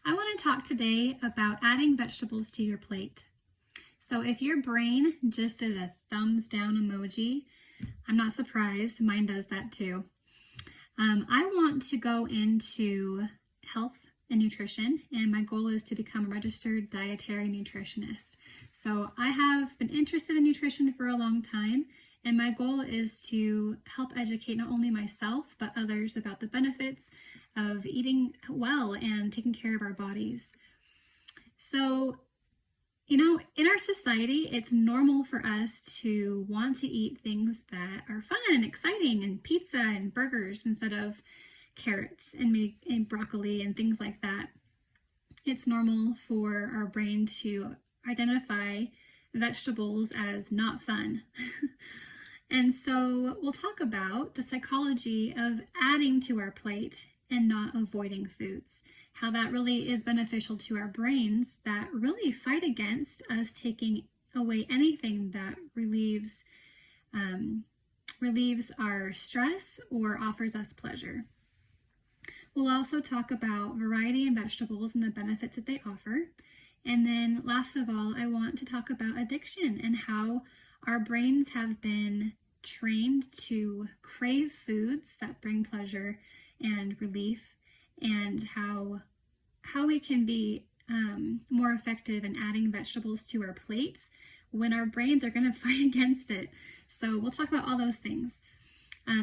I want to talk today about adding vegetables to your plate. So if your brain just did a thumbs down emoji, I'm not surprised, mine does that too. I want to go into health and nutrition, and my goal is to become a registered dietary nutritionist. So I have been interested in nutrition for a long time, and my goal is to help educate not only myself, but others about the benefits of eating well and taking care of our bodies. So, in our society, it's normal for us to want to eat things that are fun and exciting and pizza and burgers instead of carrots and broccoli and things like that. It's normal for our brain to identify vegetables as not fun. And so we'll talk about the psychology of adding to our plate and not avoiding foods, how that really is beneficial to our brains that really fight against us taking away anything that relieves our stress or offers us pleasure. We'll also talk about variety in vegetables and the benefits that they offer. And then last of all, I want to talk about addiction and how our brains have been trained to crave foods that bring pleasure and relief, and how we can be more effective in adding vegetables to our plates when our brains are going to fight against it. So we'll talk about all those things.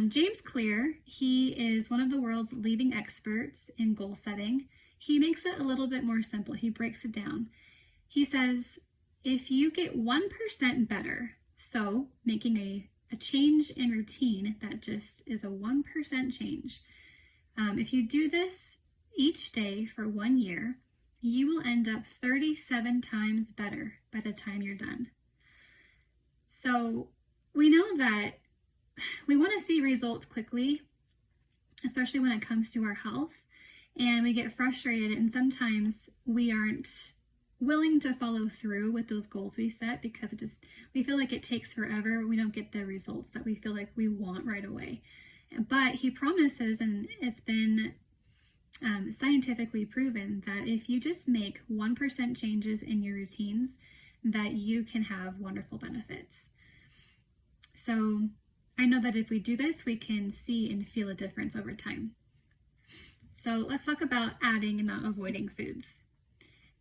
James Clear, he is one of the world's leading experts in goal setting. He makes it a little bit more simple. He breaks it down. He says, if you get 1% better, so making a change in routine that just is a 1% change, if you do this each day for 1 year, you will end up 37 times better by the time you're done. So we know that we want to see results quickly, especially when it comes to our health, and we get frustrated, and sometimes we aren't willing to follow through with those goals we set because we feel like it takes forever. We don't get the results that we feel like we want right away. But he promises, and it's been scientifically proven, that if you just make 1% changes in your routines, that you can have wonderful benefits. So I know that if we do this, we can see and feel a difference over time. So let's talk about adding and not avoiding foods.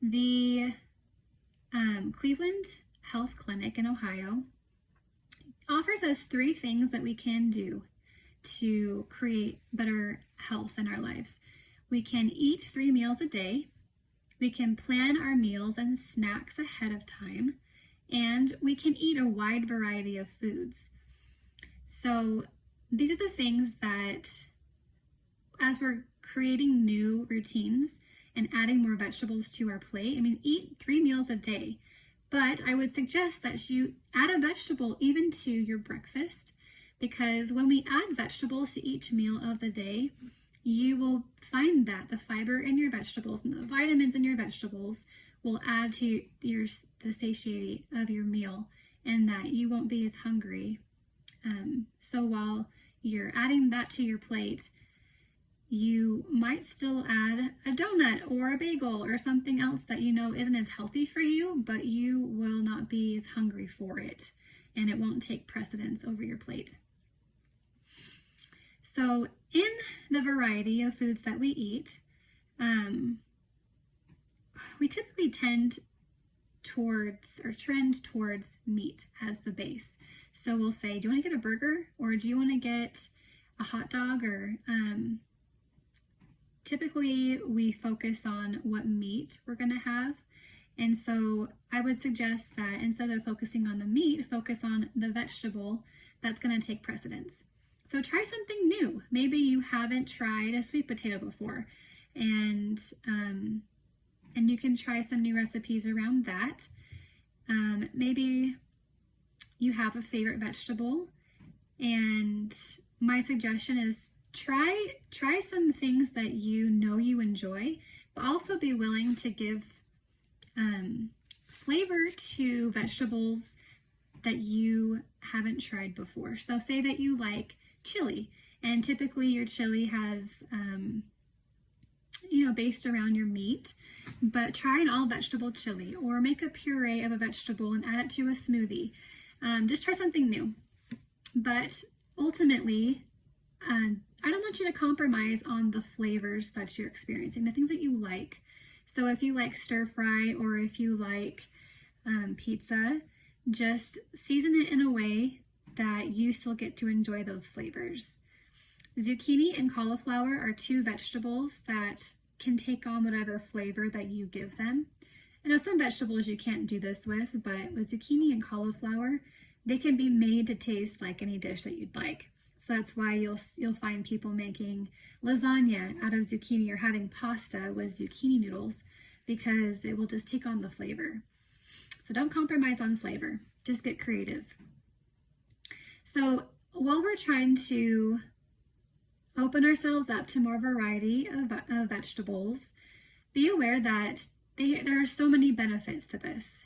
The Cleveland Health Clinic in Ohio offers us 3 things that we can do to create better health in our lives. We can eat 3 meals a day, we can plan our meals and snacks ahead of time, and we can eat a wide variety of foods. So these are the things that, as we're creating new routines and adding more vegetables to our plate, eat 3 meals a day. But I would suggest that you add a vegetable even to your breakfast, because when we add vegetables to each meal of the day, you will find that the fiber in your vegetables and the vitamins in your vegetables will add to the satiety of your meal, and that you won't be as hungry. So while you're adding that to your plate, you might still add a donut or a bagel or something else that you know isn't as healthy for you, but you will not be as hungry for it, and it won't take precedence over your plate. So in the variety of foods that we eat, we typically trend towards meat as the base. So we'll say, do you want to get a burger, or do you want to get a hot dog? Or typically we focus on what meat we're going to have. And so I would suggest that instead of focusing on the meat, focus on the vegetable that's going to take precedence. So try something new. Maybe you haven't tried a sweet potato before, and you can try some new recipes around that. Maybe you have a favorite vegetable, and my suggestion is try some things that you know you enjoy, but also be willing to give flavor to vegetables that you haven't tried before. So say that you like chili, and typically your chili has based around your meat, but try an all vegetable chili or make a puree of a vegetable and add it to a smoothie. Just try something new. But ultimately, I don't want you to compromise on the flavors that you're experiencing, the things that you like. So if you like stir fry or if you like pizza, just season it in a way that you still get to enjoy those flavors. Zucchini and cauliflower are two vegetables that can take on whatever flavor that you give them. I know some vegetables you can't do this with, but with zucchini and cauliflower, they can be made to taste like any dish that you'd like. So that's why you'll find people making lasagna out of zucchini or having pasta with zucchini noodles, because it will just take on the flavor. So don't compromise on flavor, just get creative. So while we're trying to open ourselves up to more variety of vegetables, be aware that there are so many benefits to this.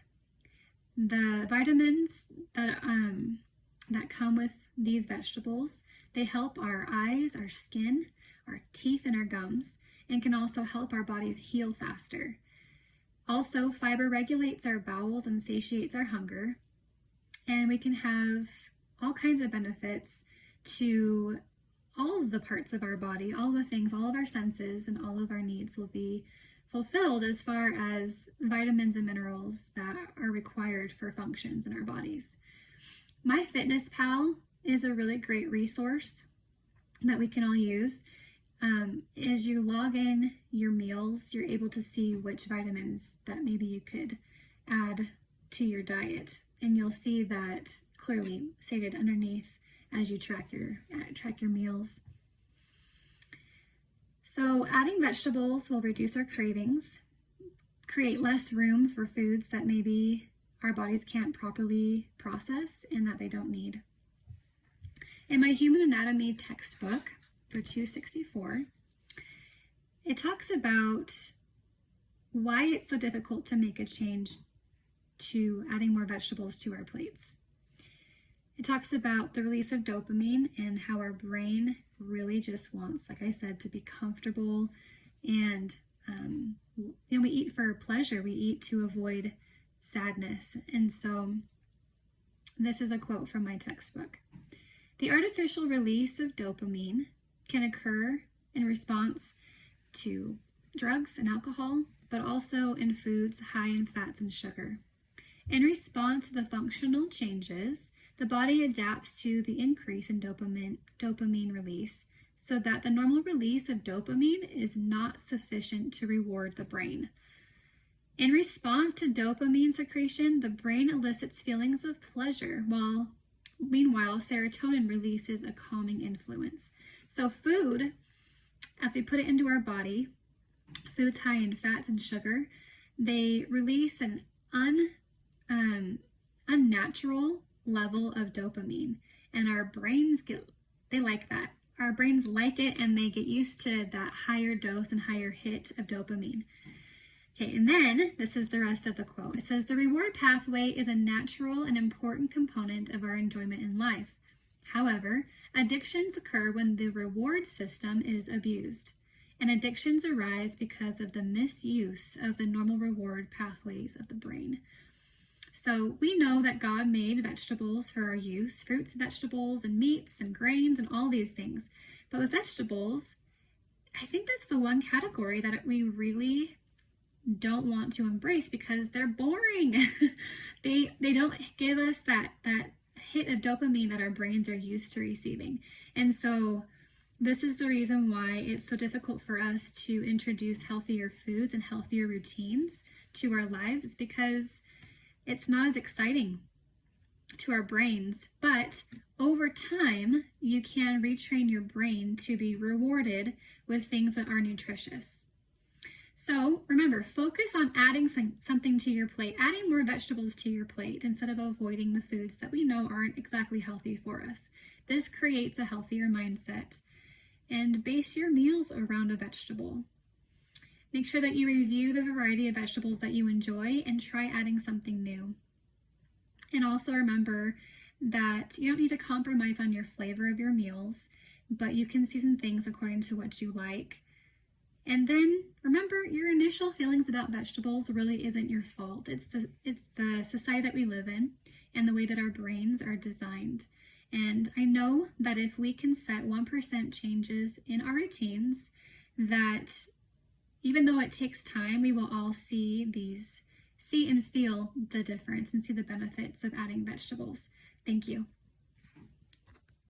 The vitamins that come with these vegetables, they help our eyes, our skin, our teeth, and our gums, and can also help our bodies heal faster. Also, fiber regulates our bowels and satiates our hunger, and we can have all kinds of benefits to all of the parts of our body, all the things, all of our senses, and all of our needs will be fulfilled as far as vitamins and minerals that are required for functions in our bodies. MyFitnessPal is a really great resource that we can all use. As you log in your meals, you're able to see which vitamins that maybe you could add to your diet, and you'll see that clearly stated underneath as you track your meals. So adding vegetables will reduce our cravings, create less room for foods that maybe our bodies can't properly process and that they don't need. In my Human Anatomy textbook for 264, it talks about why it's so difficult to make a change to adding more vegetables to our plates. It talks about the release of dopamine and how our brain really just wants, like I said, to be comfortable, and we eat for pleasure. We eat to avoid sadness. And so this is a quote from my textbook. The artificial release of dopamine can occur in response to drugs and alcohol, but also in foods high in fats and sugar. In response to the functional changes, the body adapts to the increase in dopamine release, so that the normal release of dopamine is not sufficient to reward the brain. In response to dopamine secretion, the brain elicits feelings of pleasure, while meanwhile serotonin releases a calming influence. So food, as we put it into our body, foods high in fats and sugar, they release an unnatural level of dopamine, and our brains they like that. Our brains like it, and they get used to that higher dose and higher hit of dopamine. Okay, and then this is the rest of the quote. It says, the reward pathway is a natural and important component of our enjoyment in life. However, addictions occur when the reward system is abused, and addictions arise because of the misuse of the normal reward pathways of the brain. So we know that God made vegetables for our use, fruits, vegetables, and meats, and grains, and all these things. But with vegetables, I think that's the one category that we really don't want to embrace because they're boring. They don't give us that hit of dopamine that our brains are used to receiving. And so this is the reason why it's so difficult for us to introduce healthier foods and healthier routines to our lives. It's because it's not as exciting to our brains, but over time, you can retrain your brain to be rewarded with things that are nutritious. So remember, focus on adding something to your plate, adding more vegetables to your plate instead of avoiding the foods that we know aren't exactly healthy for us. This creates a healthier mindset. And base your meals around a vegetable. Make sure that you review the variety of vegetables that you enjoy and try adding something new. And also remember that you don't need to compromise on your flavor of your meals, but you can season things according to what you like. And then remember, your initial feelings about vegetables really isn't your fault. It's the society that we live in and the way that our brains are designed. And I know that if we can set 1% changes in our routines, that even though it takes time, we will all see and feel the difference and see the benefits of adding vegetables. Thank you.